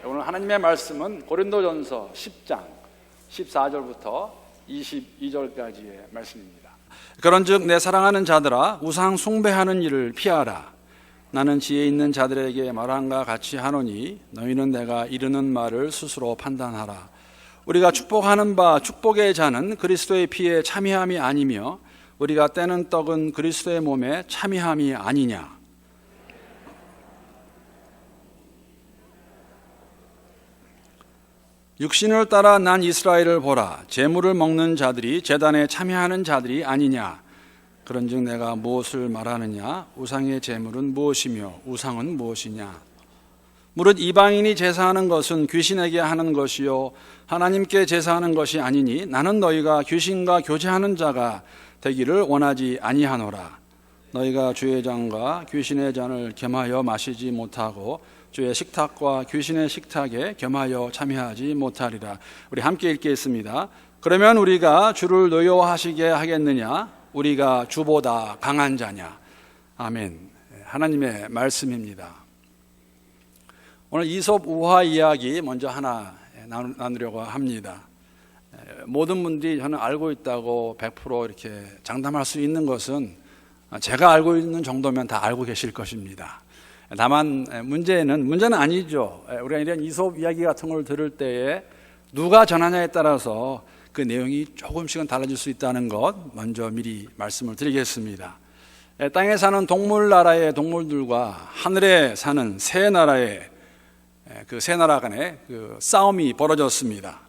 오늘 하나님의 말씀은 고린도전서 10장 14절부터 22절까지의 말씀입니다. 그런즉 내 사랑하는 자들아, 우상 숭배하는 일을 피하라. 나는 지혜 있는 자들에게 말함과 같이 하노니 너희는 내가 이르는 말을 스스로 판단하라. 우리가 축복하는 바 축복의 잔은 그리스도의 피에 참여함이 아니며 우리가 떼는 떡은 그리스도의 몸에 참여함이 아니냐. 육신을 따라 난 이스라엘을 보라. 제물을 먹는 자들이 제단에 참여하는 자들이 아니냐. 그런즉 내가 무엇을 말하느냐. 우상의 제물은 무엇이며 우상은 무엇이냐. 무릇 이방인이 제사하는 것은 귀신에게 하는 것이요 하나님께 제사하는 것이 아니니 나는 너희가 귀신과 교제하는 자가 되기를 원하지 아니하노라. 너희가 주의 잔과 귀신의 잔을 겸하여 마시지 못하고 주의 식탁과 귀신의 식탁에 겸하여 참여하지 못하리라. 우리 함께 읽겠습니다. 그러면 우리가 주를 노여워하시게 하겠느냐? 우리가 주보다 강한 자냐? 아멘. 하나님의 말씀입니다. 오늘 이솝 우화 이야기 먼저 하나 나누려고 합니다. 모든 분들이 저는 알고 있다고 100% 이렇게 장담할 수 있는 것은 제가 알고 있는 정도면 다 알고 계실 것입니다. 다만 문제는 아니죠. 우리가 이런 이솝 이야기 같은 걸 들을 때에 누가 전하냐에 따라서 그 내용이 조금씩은 달라질 수 있다는 것 먼저 미리 말씀을 드리겠습니다. 땅에 사는 동물 나라의 동물들과 하늘에 사는 새 나라의 그 새 나라 간에 그 싸움이 벌어졌습니다.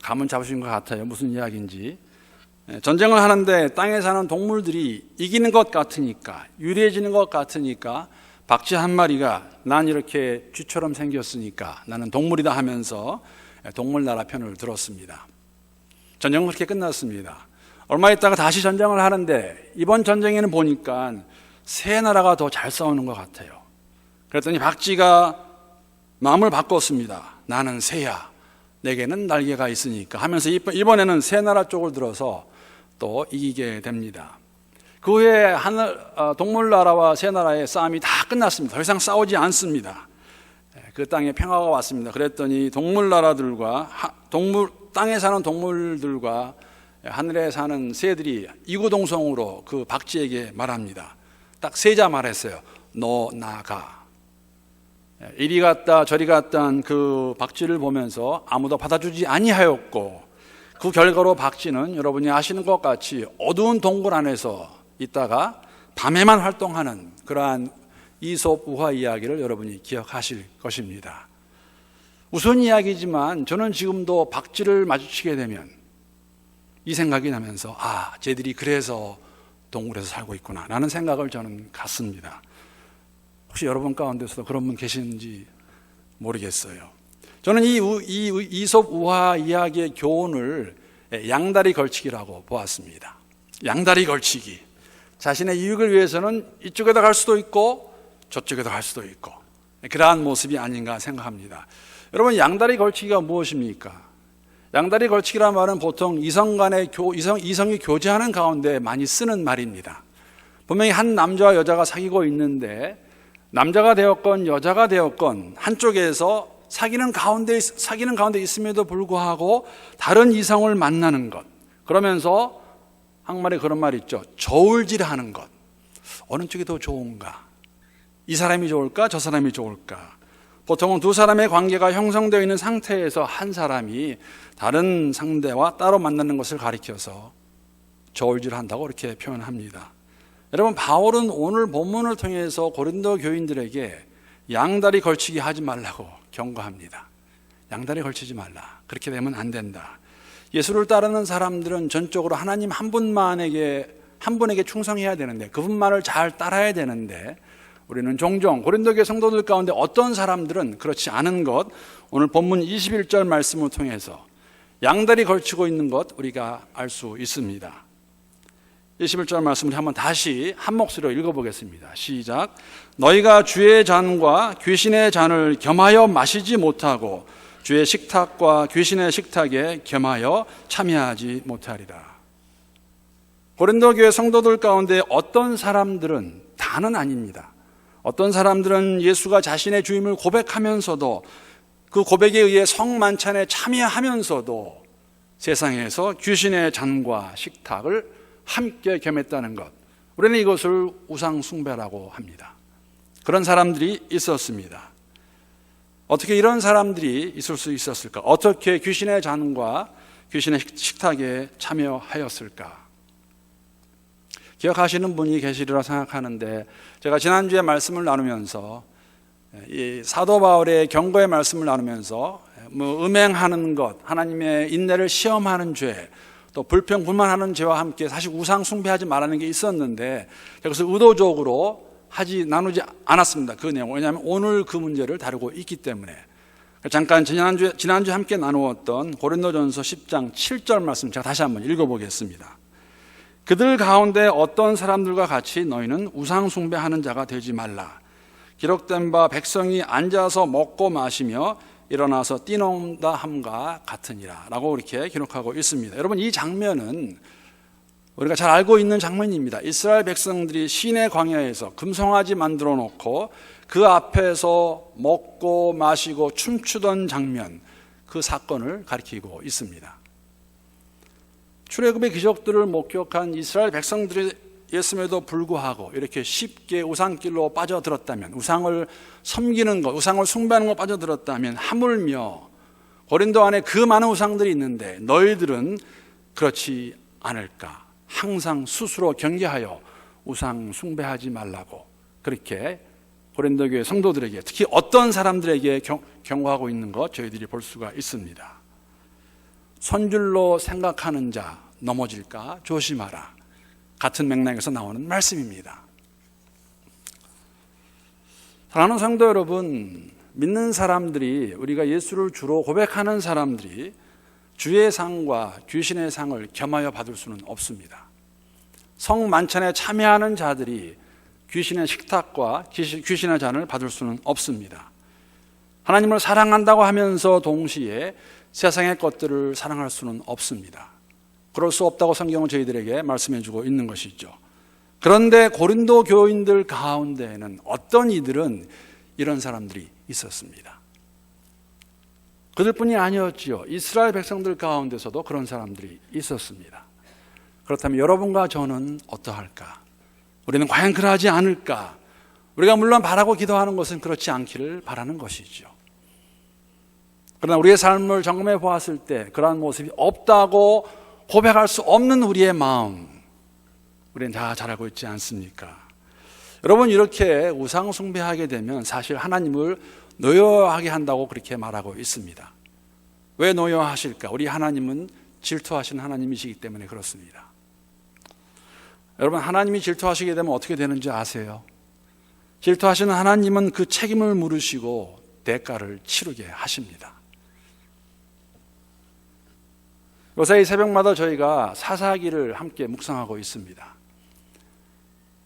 감은 잡으신 것 같아요. 무슨 이야기인지. 전쟁을 하는데 땅에 사는 동물들이 이기는 것 같으니까, 유리해지는 것 같으니까 박쥐 한 마리가 난 이렇게 쥐처럼 생겼으니까 나는 동물이다 하면서 동물 나라 편을 들었습니다. 전쟁은 그렇게 끝났습니다. 얼마 있다가 다시 전쟁을 하는데 이번 전쟁에는 보니까 새 나라가 더 잘 싸우는 것 같아요. 그랬더니 박쥐가 마음을 바꿨습니다. 나는 새야. 내게는 날개가 있으니까 하면서 이번에는 새 나라 쪽을 들어서 또 이기게 됩니다. 그 후에 동물 나라와 새 나라의 싸움이 다 끝났습니다. 더 이상 싸우지 않습니다. 그 땅에 평화가 왔습니다. 그랬더니 동물 나라들과 땅에 사는 동물들과 하늘에 사는 새들이 이구동성으로 그 박쥐에게 말합니다. 딱 세자 말했어요. 너 나가. 이리 갔다 저리 갔다 한 그 박쥐를 보면서 아무도 받아주지 아니하였고, 그 결과로 박쥐는 여러분이 아시는 것 같이 어두운 동굴 안에서 있다가 밤에만 활동하는 그러한 이솝 우화 이야기를 여러분이 기억하실 것입니다. 우스운 이야기지만 저는 지금도 박쥐를 마주치게 되면 이 생각이 나면서 쟤들이 그래서 동굴에서 살고 있구나 라는 생각을 저는 갖습니다. 혹시 여러분 가운데서도 그런 분 계신지 모르겠어요. 저는 이 이솝 우화 이야기의 교훈을 양다리 걸치기라고 보았습니다. 양다리 걸치기. 자신의 이익을 위해서는 이쪽에다 갈 수도 있고 저쪽에다 갈 수도 있고 그러한 모습이 아닌가 생각합니다. 여러분, 양다리 걸치기가 무엇입니까? 양다리 걸치기란 말은 보통 이성이 교제하는 가운데 많이 쓰는 말입니다. 분명히 한 남자와 여자가 사귀고 있는데 남자가 되었건 여자가 되었건 한쪽에서 사귀는 가운데 있음에도 불구하고 다른 이성을 만나는 것, 그러면서 한말에 그런 말 있죠. 저울질하는 것. 어느 쪽이 더 좋은가? 이 사람이 좋을까? 저 사람이 좋을까? 보통은 두 사람의 관계가 형성되어 있는 상태에서 한 사람이 다른 상대와 따로 만나는 것을 가리켜서 저울질한다고 이렇게 표현합니다. 여러분, 바울은 오늘 본문을 통해서 고린도 교인들에게 양다리 걸치기 하지 말라고 경고합니다. 양다리 걸치지 말라. 그렇게 되면 안 된다. 예수를 따르는 사람들은 전적으로 하나님 한 분에게 충성해야 되는데, 그분만을 잘 따라야 되는데, 우리는 종종 고린도 교회 성도들 가운데 어떤 사람들은 그렇지 않은 것, 오늘 본문 21절 말씀을 통해서 양다리 걸치고 있는 것 우리가 알 수 있습니다. 21절 말씀을 한번 다시 한 목소리로 읽어보겠습니다. 시작. 너희가 주의 잔과 귀신의 잔을 겸하여 마시지 못하고 주의 식탁과 귀신의 식탁에 겸하여 참여하지 못하리라. 고린도 교회 성도들 가운데 어떤 사람들은, 다는 아닙니다, 어떤 사람들은 예수가 자신의 주임을 고백하면서도 그 고백에 의해 성만찬에 참여하면서도 세상에서 귀신의 잔과 식탁을 함께 겸했다는 것, 우리는 이것을 우상숭배라고 합니다. 그런 사람들이 있었습니다. 어떻게 이런 사람들이 있을 수 있었을까? 어떻게 귀신의 잔과 귀신의 식탁에 참여하였을까? 기억하시는 분이 계시리라 생각하는데, 제가 지난주에 말씀을 나누면서 이 사도 바울의 경고의 말씀을 나누면서 음행하는 것, 하나님의 인내를 시험하는 죄, 또 불평 불만하는 죄와 함께 사실 우상 숭배하지 말라는 게 있었는데, 그래서 의도적으로 나누지 않았습니다. 그 내용. 왜냐하면 오늘 그 문제를 다루고 있기 때문에. 잠깐 지난주에 함께 나누었던 고린도전서 10장 7절 말씀 제가 다시 한번 읽어보겠습니다. 그들 가운데 어떤 사람들과 같이 너희는 우상 숭배하는 자가 되지 말라. 기록된 바 백성이 앉아서 먹고 마시며 일어나서 뛰놀다 함과 같으니라 라고 이렇게 기록하고 있습니다. 여러분, 이 장면은 우리가 잘 알고 있는 장면입니다. 이스라엘 백성들이 시내 광야에서 금송아지 만들어 놓고 그 앞에서 먹고 마시고 춤추던 장면, 그 사건을 가리키고 있습니다. 출애굽의 기적들을 목격한 이스라엘 백성들이었음에도 불구하고 이렇게 쉽게 우상길로 빠져들었다면, 우상을 섬기는 것, 우상을 숭배하는 것 빠져들었다면, 하물며 고린도 안에 그 많은 우상들이 있는데 너희들은 그렇지 않을까? 항상 스스로 경계하여 우상 숭배하지 말라고 그렇게 고린도 교회 성도들에게, 특히 어떤 사람들에게 경고하고 있는 것 저희들이 볼 수가 있습니다. 선줄로 생각하는 자 넘어질까 조심하라. 같은 맥락에서 나오는 말씀입니다. 사랑하는 성도 여러분, 믿는 사람들이, 우리가 예수를 주로 고백하는 사람들이 주의 상과 귀신의 상을 겸하여 받을 수는 없습니다. 성만찬에 참여하는 자들이 귀신의 식탁과 귀신의 잔을 받을 수는 없습니다. 하나님을 사랑한다고 하면서 동시에 세상의 것들을 사랑할 수는 없습니다. 그럴 수 없다고 성경은 저희들에게 말씀해 주고 있는 것이죠. 그런데 고린도 교인들 가운데에는 어떤 이들은 이런 사람들이 있었습니다. 그들뿐이 아니었지요. 이스라엘 백성들 가운데서도 그런 사람들이 있었습니다. 그렇다면 여러분과 저는 어떠할까? 우리는 과연 그러하지 않을까? 우리가 물론 바라고 기도하는 것은 그렇지 않기를 바라는 것이죠. 그러나 우리의 삶을 점검해 보았을 때 그러한 모습이 없다고 고백할 수 없는 우리의 마음, 우리는 다 잘 알고 있지 않습니까? 여러분, 이렇게 우상 숭배하게 되면 사실 하나님을 노여워하게 한다고 그렇게 말하고 있습니다. 왜 노여워하실까? 우리 하나님은 질투하시는 하나님이시기 때문에 그렇습니다. 여러분, 하나님이 질투하시게 되면 어떻게 되는지 아세요? 질투하시는 하나님은 그 책임을 물으시고 대가를 치르게 하십니다. 요새 이 새벽마다 저희가 사사기를 함께 묵상하고 있습니다.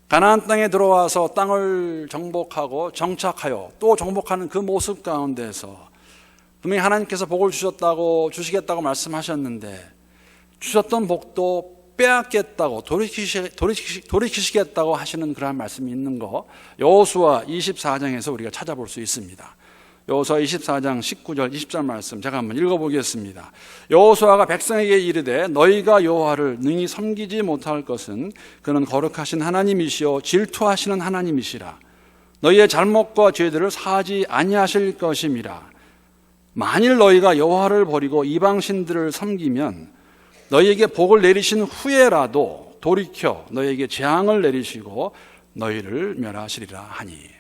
가나안 땅에 들어와서 땅을 정복하고 정착하여 또 정복하는 그 모습 가운데서 분명히 하나님께서 복을 주시겠다고 말씀하셨는데, 주셨던 복도 빼앗겠다고 돌이키시겠다고 하시는 그러한 말씀이 있는 거, 여호수아 24장에서 우리가 찾아볼 수 있습니다. 여호수아 24장 19절 20절 말씀 제가 한번 읽어보겠습니다. 여호수아가 백성에게 이르되 너희가 여호와를 능히 섬기지 못할 것은 그는 거룩하신 하나님이시요 질투하시는 하나님이시라. 너희의 잘못과 죄들을 사하지 아니하실 것임이라. 만일 너희가 여호와를 버리고 이방신들을 섬기면 너희에게 복을 내리신 후에라도 돌이켜 너희에게 재앙을 내리시고 너희를 멸하시리라 하니.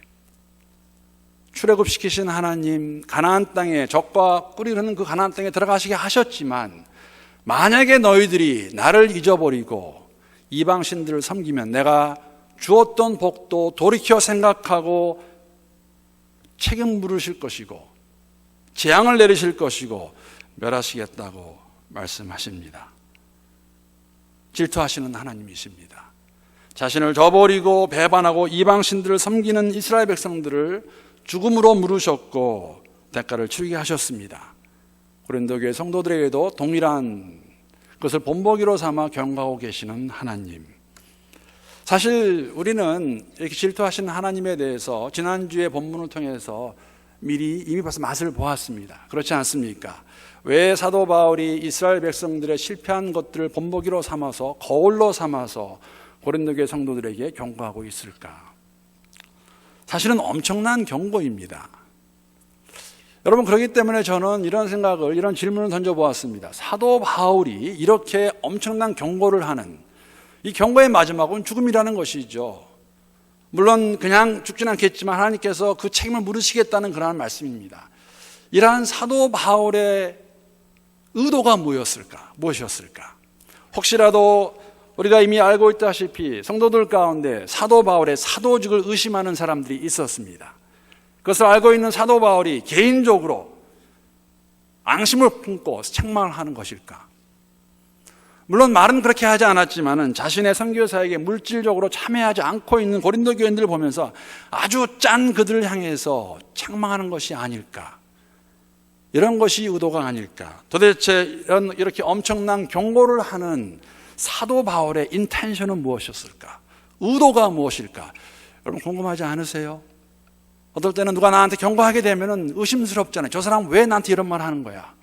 출애굽시키신 하나님, 가나안 땅에, 적과 꿀이 흐르는 그 가나안 땅에 들어가시게 하셨지만, 만약에 너희들이 나를 잊어버리고 이방신들을 섬기면 내가 주었던 복도 돌이켜 생각하고 책임 물으실 것이고 재앙을 내리실 것이고 멸하시겠다고 말씀하십니다. 질투하시는 하나님이십니다. 자신을 저버리고 배반하고 이방신들을 섬기는 이스라엘 백성들을 죽음으로 물으셨고 대가를 치르게 하셨습니다. 고린도 교회 성도들에게도 동일한 것을 본보기로 삼아 경고하고 계시는 하나님. 사실 우리는 이렇게 질투하시는 하나님에 대해서 지난주에 본문을 통해서 미리 이미 벌써 맛을 보았습니다. 그렇지 않습니까? 왜 사도 바울이 이스라엘 백성들의 실패한 것들을 본보기로 삼아서 거울로 삼아서 고린도 교회 성도들에게 경고하고 있을까? 사실은 엄청난 경고입니다. 여러분, 그렇기 때문에 저는 이런 질문을 던져보았습니다. 사도 바울이 이렇게 엄청난 경고를 하는 이 경고의 마지막은 죽음이라는 것이죠. 물론 그냥 죽진 않겠지만 하나님께서 그 책임을 물으시겠다는 그러한 말씀입니다. 이러한 사도 바울의 의도가 무엇이었을까? 혹시라도 우리가 이미 알고 있다시피 성도들 가운데 사도 바울의 사도직을 의심하는 사람들이 있었습니다. 그것을 알고 있는 사도 바울이 개인적으로 앙심을 품고 책망을 하는 것일까? 물론 말은 그렇게 하지 않았지만 자신의 선교사에게 물질적으로 참여하지 않고 있는 고린도 교인들을 보면서 아주 짠 그들을 향해서 책망하는 것이 아닐까? 이런 것이 의도가 아닐까? 도대체 이렇게 엄청난 경고를 하는 사도 바울의 인텐션은 무엇이었을까? 의도가 무엇일까? 여러분 궁금하지 않으세요? 어떨 때는 누가 나한테 경고하게 되면 의심스럽잖아요. 저 사람 왜 나한테 이런 말 하는 거야?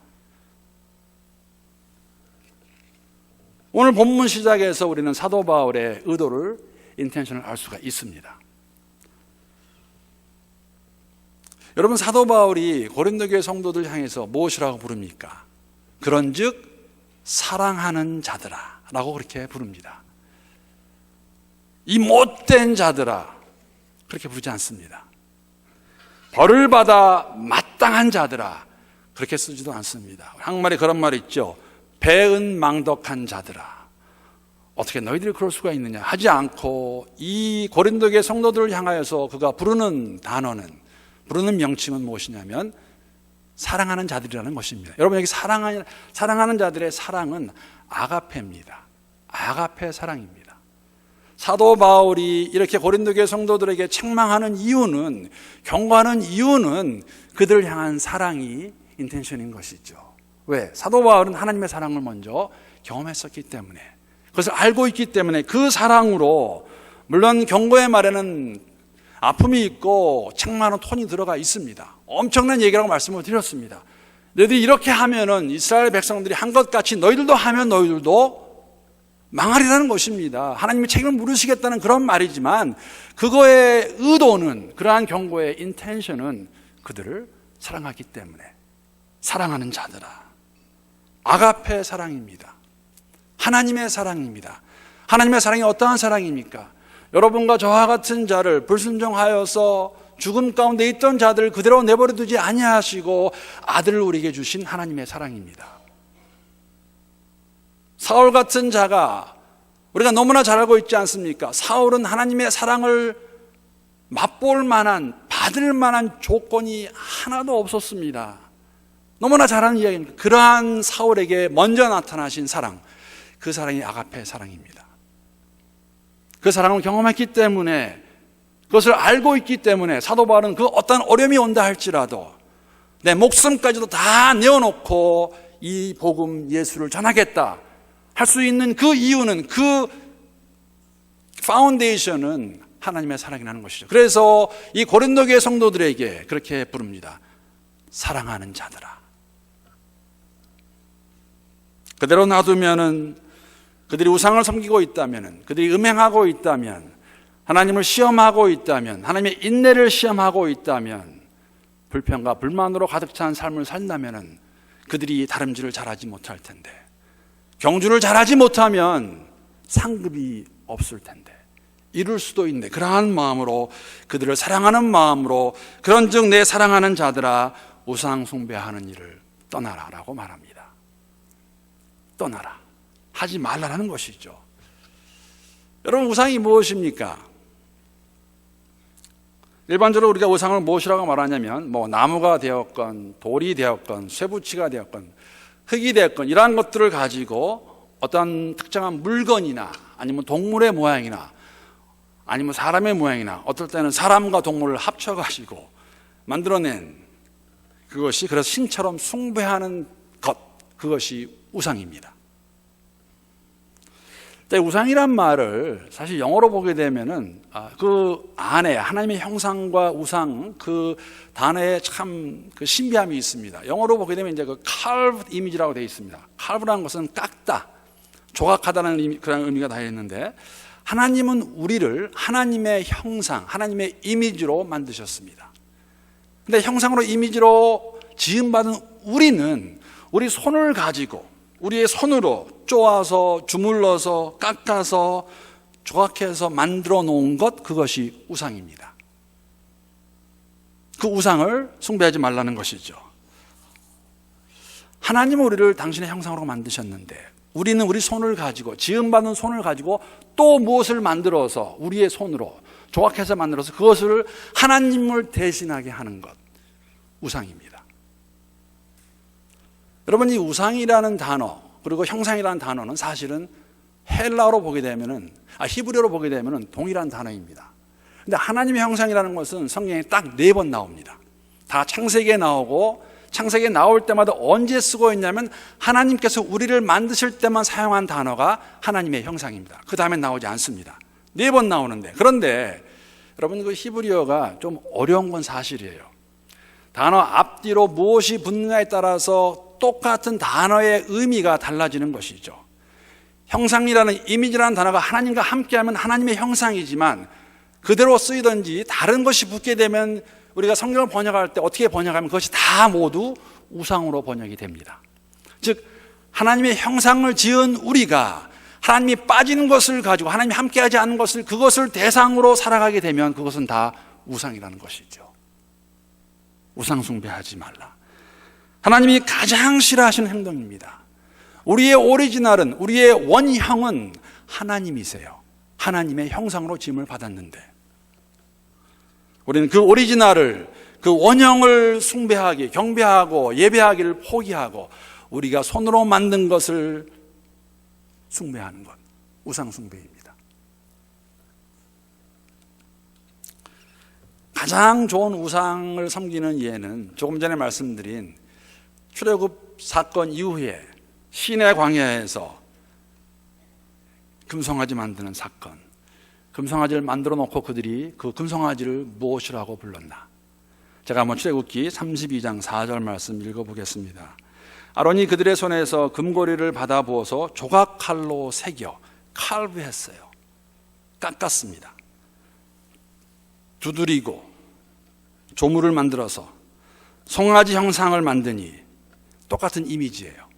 오늘 본문 시작에서 우리는 사도 바울의 의도를, 인텐션을 알 수가 있습니다. 여러분, 사도 바울이 고린도 교회 성도들 향해서 무엇이라고 부릅니까? 그런즉 사랑하는 자들아 라고 그렇게 부릅니다. 이 못된 자들아 그렇게 부르지 않습니다. 벌을 받아 마땅한 자들아 그렇게 쓰지도 않습니다. 한국말에 그런 말이 있죠. 배은망덕한 자들아, 어떻게 너희들이 그럴 수가 있느냐 하지 않고 이 고린도 교회 성도들을 향하여서 그가 부르는 단어는, 부르는 명칭은 무엇이냐면 사랑하는 자들이라는 것입니다. 여러분, 여기 사랑하는 자들의 사랑은 아가페입니다. 아가페 사랑입니다. 사도 바울이 이렇게 고린도 교회 성도들에게 책망하는 이유는, 경고하는 이유는 그들을 향한 사랑이 인텐션인 것이죠. 왜? 사도 바울은 하나님의 사랑을 먼저 경험했었기 때문에, 그것을 알고 있기 때문에 그 사랑으로, 물론 경고의 말에는 아픔이 있고 책망하는 톤이 들어가 있습니다. 엄청난 얘기라고 말씀을 드렸습니다. 너희들이 이렇게 하면은 이스라엘 백성들이 한 것 같이 너희들도 하면 너희들도 망하리라는 것입니다. 하나님이 책임을 물으시겠다는 그런 말이지만 그거의 의도는, 그러한 경고의 인텐션은 그들을 사랑하기 때문에 사랑하는 자들아, 아가페 사랑입니다. 하나님의 사랑입니다. 하나님의 사랑이 어떠한 사랑입니까? 여러분과 저와 같은 자를 불순종하여서 죽음 가운데 있던 자들을 그대로 내버려 두지 아니하시고 아들을 우리에게 주신 하나님의 사랑입니다. 사울 같은 자가, 우리가 너무나 잘 알고 있지 않습니까? 사울은 하나님의 사랑을 맛볼 만한, 받을 만한 조건이 하나도 없었습니다. 너무나 잘 아는 이야기입니다. 그러한 사울에게 먼저 나타나신 사랑, 그 사랑이 아가페 사랑입니다. 그 사랑을 경험했기 때문에, 그것을 알고 있기 때문에 사도 바울은 그 어떤 어려움이 온다 할지라도 내 목숨까지도 다 내어놓고 이 복음 예수를 전하겠다 할 수 있는 그 이유는, 그 파운데이션은 하나님의 사랑이라는 것이죠. 그래서 이 고린도 교회 성도들에게 그렇게 부릅니다. 사랑하는 자들아. 그대로 놔두면은, 그들이 우상을 섬기고 있다면, 그들이 음행하고 있다면, 하나님을 시험하고 있다면, 하나님의 인내를 시험하고 있다면, 불평과 불만으로 가득 찬 삶을 산다면 그들이 다름질을 잘하지 못할 텐데, 경주를 잘하지 못하면 상급이 없을 텐데, 이룰 수도 있는데, 그러한 마음으로, 그들을 사랑하는 마음으로, 그런즉 내 사랑하는 자들아 우상 숭배하는 일을 떠나라 라고 말합니다. 떠나라, 하지 말라는 것이죠. 여러분, 우상이 무엇입니까? 일반적으로 우리가 우상을 무엇이라고 말하냐면 나무가 되었건 돌이 되었건 쇠붙이가 되었건 흙이 되었건 이러한 것들을 가지고 어떤 특정한 물건이나 아니면 동물의 모양이나 아니면 사람의 모양이나 어떨 때는 사람과 동물을 합쳐가지고 만들어낸 그것이, 그래서 신처럼 숭배하는 것, 그것이 우상입니다. 우상이란 말을 사실 영어로 보게 되면은 그 안에 하나님의 형상과 우상 그 단어에 참 그 신비함이 있습니다. 영어로 보게 되면 이제 그 carved image라고 되어 있습니다. carve라는 것은 깎다, 조각하다는 그런 의미가 다 있는데, 하나님은 우리를 하나님의 형상, 하나님의 이미지로 만드셨습니다. 근데 형상으로 이미지로 지음받은 우리는 우리 손을 가지고 우리의 손으로 쪼아서 주물러서 깎아서 조각해서 만들어 놓은 것, 그것이 우상입니다. 그 우상을 숭배하지 말라는 것이죠. 하나님은 우리를 당신의 형상으로 만드셨는데 우리는 우리 손을 가지고, 지음받은 손을 가지고 또 무엇을 만들어서 우리의 손으로 조각해서 만들어서 그것을 하나님을 대신하게 하는 것, 우상입니다. 여러분, 이 우상이라는 단어 그리고 형상이라는 단어는 사실은 헬라어로 보게 되면은, 히브리어로 보게 되면은 동일한 단어입니다. 근데 하나님의 형상이라는 것은 성경에 딱 4번 나옵니다. 다 창세기에 나오고, 창세기에 나올 때마다 언제 쓰고 있냐면 하나님께서 우리를 만드실 때만 사용한 단어가 하나님의 형상입니다. 그 다음에 나오지 않습니다. 4번 나오는데, 그런데 여러분, 그 히브리어가 좀 어려운 건 사실이에요. 단어 앞뒤로 무엇이 붙느냐에 따라서 똑같은 단어의 의미가 달라지는 것이죠. 형상이라는, 이미지라는 단어가 하나님과 함께하면 하나님의 형상이지만 그대로 쓰이든지 다른 것이 붙게 되면 우리가 성경을 번역할 때 어떻게 번역하면 그것이 다 모두 우상으로 번역이 됩니다. 즉, 하나님의 형상을 지은 우리가 하나님이 빠지는 것을 가지고, 하나님이 함께하지 않는 것을, 그것을 대상으로 살아가게 되면 그것은 다 우상이라는 것이죠. 우상 숭배하지 말라. 하나님이 가장 싫어하시는 행동입니다. 우리의 오리지널은, 우리의 원형은 하나님이세요. 하나님의 형상으로 지음을 받았는데 우리는 그 오리지널을, 그 원형을 숭배하기, 경배하고 예배하기를 포기하고 우리가 손으로 만든 것을 숭배하는 것, 우상 숭배입니다. 가장 좋은 우상을 섬기는 예는 조금 전에 말씀드린 출애굽 사건 이후에 시내 광야에서 금송아지 만드는 사건, 금송아지를 만들어 놓고 그들이 그 금송아지를 무엇이라고 불렀나? 제가 한번 출애굽기 32장 4절 말씀 읽어보겠습니다. 아론이 그들의 손에서 금고리를 받아 부어서 조각칼로 새겨 칼브했어요. 깎았습니다. 두드리고 조물을 만들어서 송아지 형상을 만드니 똑같은 이미지예요.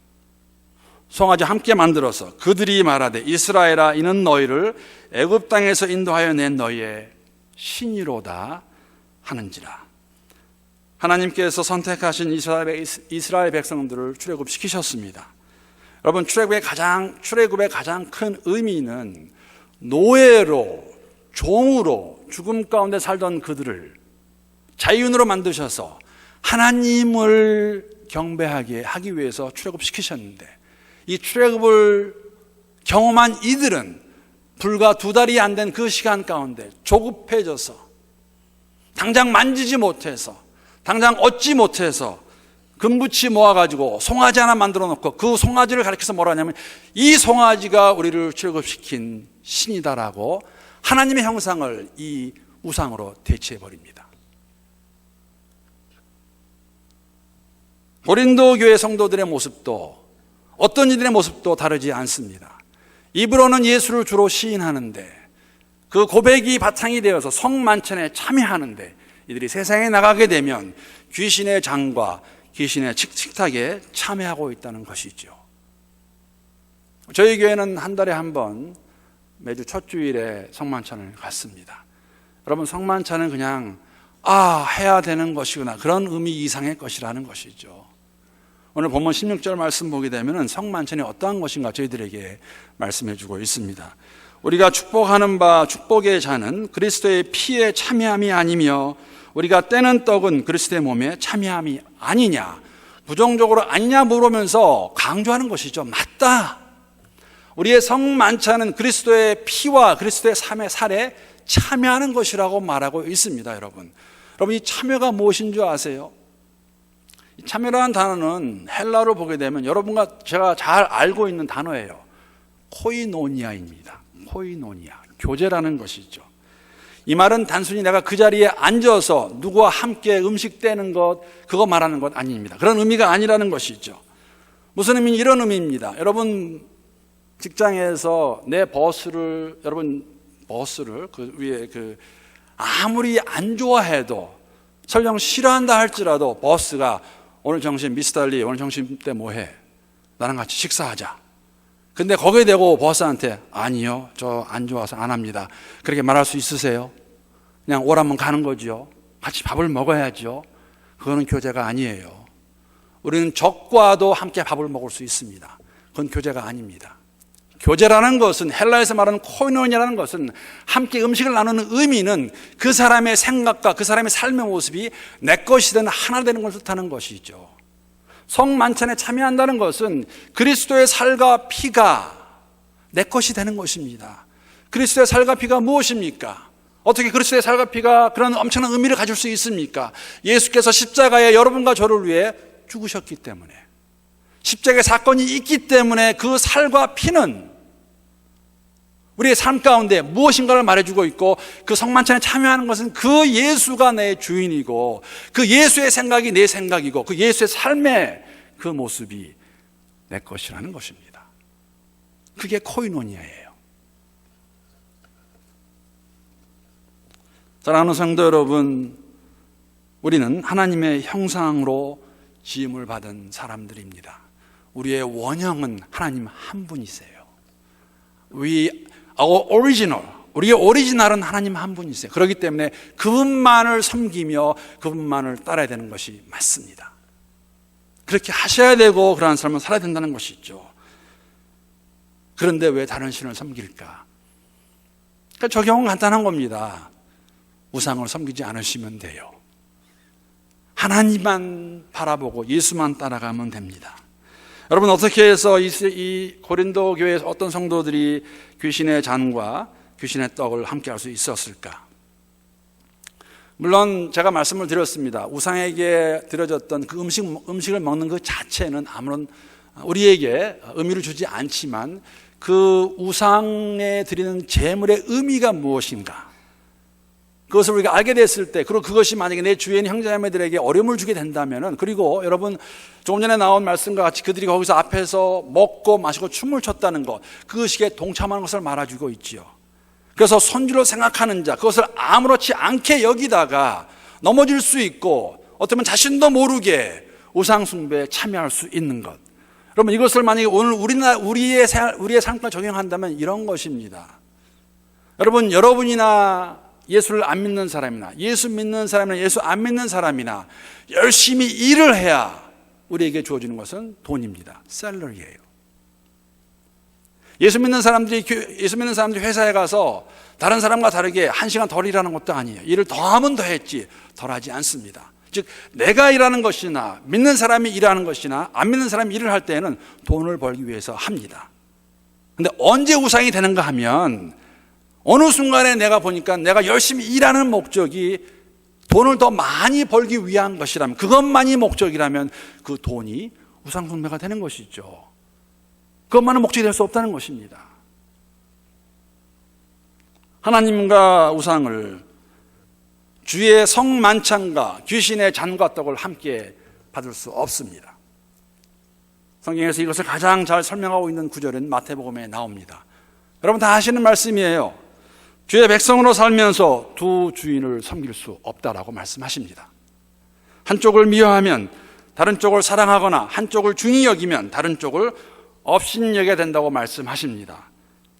송아지 함께 만들어서 그들이 말하되 이스라엘아, 이는 너희를 애굽 땅에서 인도하여 낸 너희의 신이로다 하는지라. 하나님께서 선택하신 이스라엘 백성들을 출애굽시키셨습니다. 여러분, 출애굽의 가장 큰 의미는 노예로, 종으로 죽음 가운데 살던 그들을 자유인으로 만드셔서 하나님을 경배하게 하기 위해서 출애굽시키셨는데, 이 출애굽을 경험한 이들은 불과 2달이 안 된 그 시간 가운데 조급해져서 당장 만지지 못해서, 당장 얻지 못해서 금붙이 모아가지고 송아지 하나 만들어 놓고 그 송아지를 가리켜서 뭐라 하냐면 이 송아지가 우리를 출애굽시킨 신이다라고 하나님의 형상을 이 우상으로 대체해버립니다. 고린도 교회 성도들의 모습도, 어떤 이들의 모습도 다르지 않습니다. 입으로는 예수를 주로 시인하는데 그 고백이 바탕이 되어서 성만찬에 참여하는데 이들이 세상에 나가게 되면 귀신의 장과 귀신의 칙칙탁에 참여하고 있다는 것이죠. 저희 교회는 한 달에 한 번 매주 첫 주일에 성만찬을 갖습니다. 여러분, 성만찬은 그냥 해야 되는 것이구나, 그런 의미 이상의 것이라는 것이죠. 오늘 본문 16절 말씀 보게 되면 성만찬이 어떠한 것인가 저희들에게 말씀해 주고 있습니다. 우리가 축복하는 바 축복의 잔은 그리스도의 피에 참여함이 아니며 우리가 떼는 떡은 그리스도의 몸에 참여함이 아니냐, 부정적으로 아니냐 물으면서 강조하는 것이죠. 맞다. 우리의 성만찬은 그리스도의 피와 그리스도의 삶의 살에 참여하는 것이라고 말하고 있습니다. 여러분, 이 참여가 무엇인 줄 아세요? 참여라는 단어는 헬라어로 보게 되면 여러분과 제가 잘 알고 있는 단어예요. 코이노니아입니다. 코이노니아, 교제라는 것이죠. 이 말은 단순히 내가 그 자리에 앉아서 누구와 함께 음식 떼는 것, 그거 말하는 것 아닙니다. 그런 의미가 아니라는 것이죠. 무슨 의미는 이런 의미입니다. 여러분 직장에서 내 버스를 그 위에 아무리 안 좋아해도 설령 싫어한다 할지라도 버스가 오늘 점심 미스터 리 오늘 점심 때 뭐해? 나랑 같이 식사하자. 근데 거기에 대고 버스한테 아니요, 저 안 좋아서 안 합니다, 그렇게 말할 수 있으세요? 그냥 오라면 가는 거죠. 같이 밥을 먹어야죠. 그거는 교제가 아니에요. 우리는 적과도 함께 밥을 먹을 수 있습니다. 그건 교제가 아닙니다. 교제라는 것은, 헬라에서 말하는 코이노니아라는 것은, 함께 음식을 나누는 의미는 그 사람의 생각과 그 사람의 삶의 모습이 내 것이 되는 하나 되는 것을 뜻하는 것이죠. 성만찬에 참여한다는 것은 그리스도의 살과 피가 내 것이 되는 것입니다. 그리스도의 살과 피가 무엇입니까? 어떻게 그리스도의 살과 피가 그런 엄청난 의미를 가질 수 있습니까? 예수께서 십자가에 여러분과 저를 위해 죽으셨기 때문에, 십자가의 사건이 있기 때문에 그 살과 피는 우리의 삶 가운데 무엇인가를 말해주고 있고, 그 성만찬에 참여하는 것은 그 예수가 내 주인이고, 그 예수의 생각이 내 생각이고, 그 예수의 삶의 그 모습이 내 것이라는 것입니다. 그게 코이노니아예요. 사랑하는 성도 여러분, 우리는 하나님의 형상으로 지음을 받은 사람들입니다. 우리의 원형은 하나님 한 분이세요. Our original, 우리의 오리지널은 하나님 한 분이세요. 그렇기 때문에 그분만을 섬기며 그분만을 따라야 되는 것이 맞습니다. 그렇게 하셔야 되고 그러한 삶을 살아야 된다는 것이죠. 그런데 왜 다른 신을 섬길까? 그러니까 적용은 간단한 겁니다. 우상을 섬기지 않으시면 돼요. 하나님만 바라보고 예수만 따라가면 됩니다. 여러분, 어떻게 해서 이 고린도 교회에서 어떤 성도들이 귀신의 잔과 귀신의 떡을 함께 할 수 있었을까? 물론 제가 말씀을 드렸습니다. 우상에게 드려졌던 그 음식을 먹는 그 자체는 아무런 우리에게 의미를 주지 않지만, 그 우상에 드리는 제물의 의미가 무엇인가, 그것을 우리가 알게 됐을 때, 그리고 그것이 만약에 내 주위의 형제자매들에게 어려움을 주게 된다면은, 그리고 여러분 조금 전에 나온 말씀과 같이 그들이 거기서 앞에서 먹고 마시고 춤을 췄다는 것, 그 의식에 동참하는 것을 말해주고 있지요. 그래서 손주로 생각하는 자, 그것을 아무렇지 않게 여기다가 넘어질 수 있고, 어쩌면 자신도 모르게 우상 숭배에 참여할 수 있는 것. 여러분, 이것을 만약에 오늘 우리의 삶과 적용한다면 이런 것입니다. 여러분, 여러분이나 예수를 안 믿는 사람이나 예수 믿는 사람이나 예수 안 믿는 사람이나 열심히 일을 해야 우리에게 주어지는 것은 돈입니다. 셀러리예요. 예수 믿는 사람들이 회사에 가서 다른 사람과 다르게 1시간 덜 일하는 것도 아니에요. 일을 더하면 더했지 덜 하지 않습니다. 즉, 내가 일하는 것이나 믿는 사람이 일하는 것이나 안 믿는 사람이 일을 할 때는 돈을 벌기 위해서 합니다. 그런데 언제 우상이 되는가 하면, 어느 순간에 내가 보니까 내가 열심히 일하는 목적이 돈을 더 많이 벌기 위한 것이라면, 그것만이 목적이라면 그 돈이 우상 숭배가 되는 것이죠. 그것만은 목적이 될 수 없다는 것입니다. 하나님과 우상을 주의 성만찬과 귀신의 잔과 떡을 함께 받을 수 없습니다. 성경에서 이것을 가장 잘 설명하고 있는 구절은 마태복음에 나옵니다. 여러분 다 아시는 말씀이에요. 주의 백성으로 살면서 두 주인을 섬길 수 없다라고 말씀하십니다. 한쪽을 미워하면 다른 쪽을 사랑하거나, 한쪽을 중히 여기면 다른 쪽을 업신여겨야 된다고 말씀하십니다.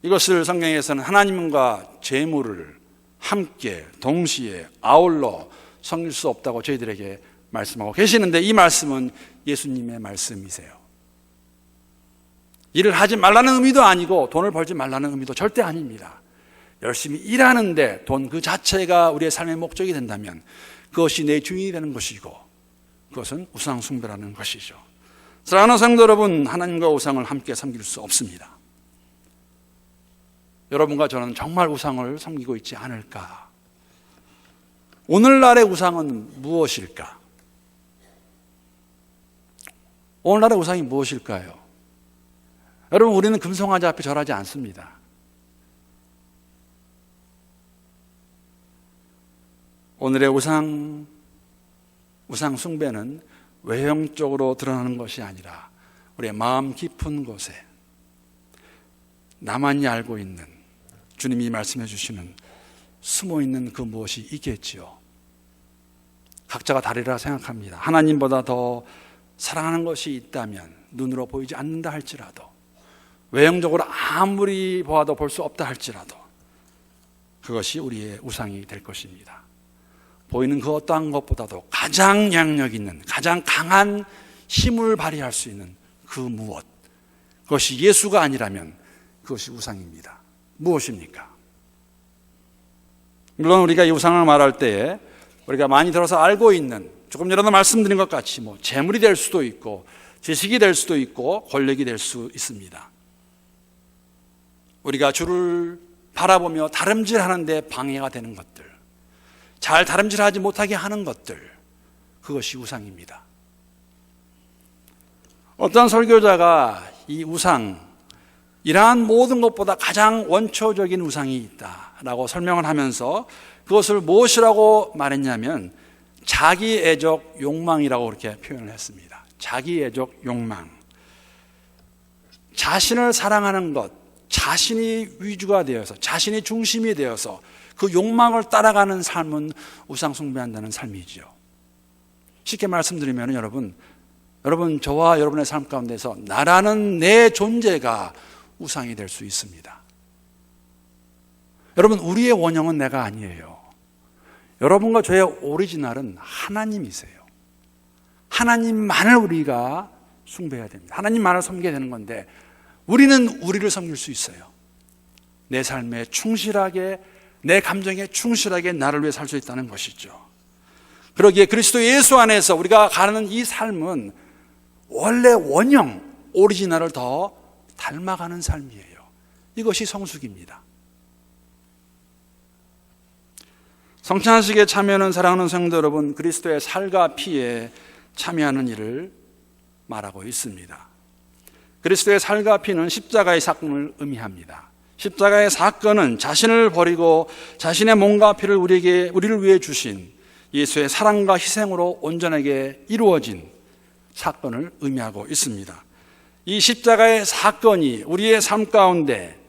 이것을 성경에서는 하나님과 재물을 함께 동시에 아울러 섬길 수 없다고 저희들에게 말씀하고 계시는데, 이 말씀은 예수님의 말씀이세요. 일을 하지 말라는 의미도 아니고 돈을 벌지 말라는 의미도 절대 아닙니다. 열심히 일하는데 돈 그 자체가 우리의 삶의 목적이 된다면 그것이 내 주인이 되는 것이고, 그것은 우상 숭배라는 것이죠. 사랑하는 성도 여러분, 하나님과 우상을 함께 섬길 수 없습니다. 여러분과 저는 정말 우상을 섬기고 있지 않을까? 오늘날의 우상은 무엇일까? 오늘날의 우상이 무엇일까요? 여러분, 우리는 금송아지 앞에 절하지 않습니다. 오늘의 우상 숭배는 외형적으로 드러나는 것이 아니라 우리의 마음 깊은 곳에 나만이 알고 있는, 주님이 말씀해 주시는 숨어 있는 그 무엇이 있겠지요. 각자가 다르리라 생각합니다. 하나님보다 더 사랑하는 것이 있다면 눈으로 보이지 않는다 할지라도, 외형적으로 아무리 보아도 볼 수 없다 할지라도 그것이 우리의 우상이 될 것입니다. 보이는 그 어떠한 것보다도 가장 양력 있는, 가장 강한 힘을 발휘할 수 있는 그 무엇, 그것이 예수가 아니라면 그것이 우상입니다. 무엇입니까? 물론 우리가 이 우상을 말할 때에 우리가 많이 들어서 알고 있는, 조금 전에도 말씀드린 것 같이 재물이 될 수도 있고 지식이 될 수도 있고 권력이 될 수 있습니다. 우리가 주를 바라보며 다름질하는 데 방해가 되는 것들, 잘 다름질하지 못하게 하는 것들, 그것이 우상입니다. 어떤 설교자가 이 우상, 이러한 모든 것보다 가장 원초적인 우상이 있다라고 설명을 하면서 그것을 무엇이라고 말했냐면 자기애적 욕망이라고 그렇게 표현을 했습니다. 자기애적 욕망. 자신을 사랑하는 것, 자신이 위주가 되어서, 자신이 중심이 되어서 그 욕망을 따라가는 삶은 우상 숭배한다는 삶이지요. 쉽게 말씀드리면 여러분, 저와 여러분의 삶 가운데서 나라는 내 존재가 우상이 될 수 있습니다. 여러분, 우리의 원형은 내가 아니에요. 여러분과 저의 오리지널은 하나님이세요. 하나님만을 우리가 숭배해야 됩니다. 하나님만을 섬겨야 되는 건데, 우리는 우리를 섬길 수 있어요. 내 삶에 충실하게, 내 감정에 충실하게 나를 위해 살 수 있다는 것이죠. 그러기에 그리스도 예수 안에서 우리가 가는 이 삶은 원래 원형, 오리지널을 더 닮아가는 삶이에요. 이것이 성숙입니다. 성찬식에 참여하는 사랑하는 성도 여러분, 그리스도의 살과 피에 참여하는 일을 말하고 있습니다. 그리스도의 살과 피는 십자가의 사건을 의미합니다. 십자가의 사건은 자신을 버리고 자신의 몸과 피를 우리를 위해 주신 예수의 사랑과 희생으로 온전하게 이루어진 사건을 의미하고 있습니다. 이 십자가의 사건이 우리의 삶 가운데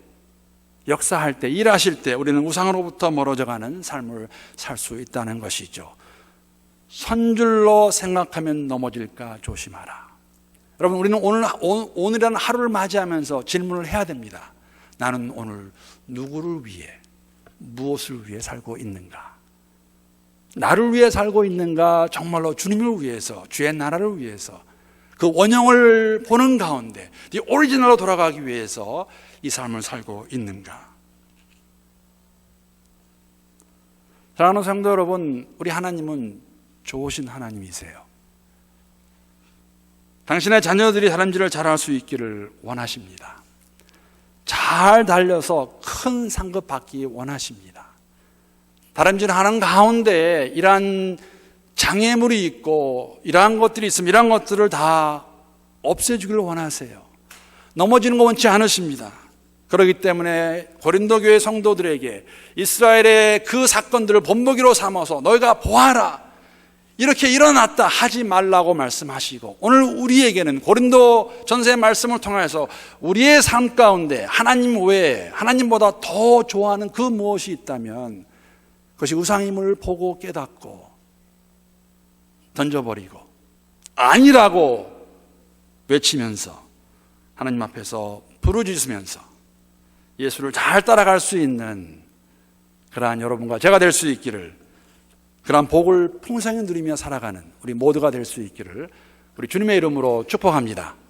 역사할 때, 일하실 때 우리는 우상으로부터 멀어져가는 삶을 살 수 있다는 것이죠. 선줄로 생각하면 넘어질까 조심하라. 여러분, 우리는 오늘이라는 하루를 맞이하면서 질문을 해야 됩니다. 나는 오늘 누구를 위해, 무엇을 위해 살고 있는가? 나를 위해 살고 있는가? 정말로 주님을 위해서, 주의 나라를 위해서, 그 원형을 보는 가운데 이 오리지널로 돌아가기 위해서 이 삶을 살고 있는가? 사랑하는 성도 여러분, 우리 하나님은 좋으신 하나님이세요. 당신의 자녀들이 다름질을 잘할 수 있기를 원하십니다. 잘 달려서 큰 상급 받기 원하십니다. 다름질하는 가운데 이러한 장애물이 있고 이러한 것들이 있으면 이러한 것들을 다 없애주기를 원하세요. 넘어지는 거 원치 않으십니다. 그렇기 때문에 고린도 교회 성도들에게 이스라엘의 그 사건들을 본보기로 삼아서 너희가 보아라, 이렇게 일어났다 하지 말라고 말씀하시고, 오늘 우리에게는 고린도 전서의 말씀을 통해서 우리의 삶 가운데 하나님 외에 하나님보다 더 좋아하는 그 무엇이 있다면 그것이 우상임을 보고 깨닫고 던져버리고 아니라고 외치면서 하나님 앞에서 부르짖으면서 예수를 잘 따라갈 수 있는 그러한 여러분과 제가 될 수 있기를, 그러한 복을 풍성히 누리며 살아가는 우리 모두가 될 수 있기를 우리 주님의 이름으로 축복합니다.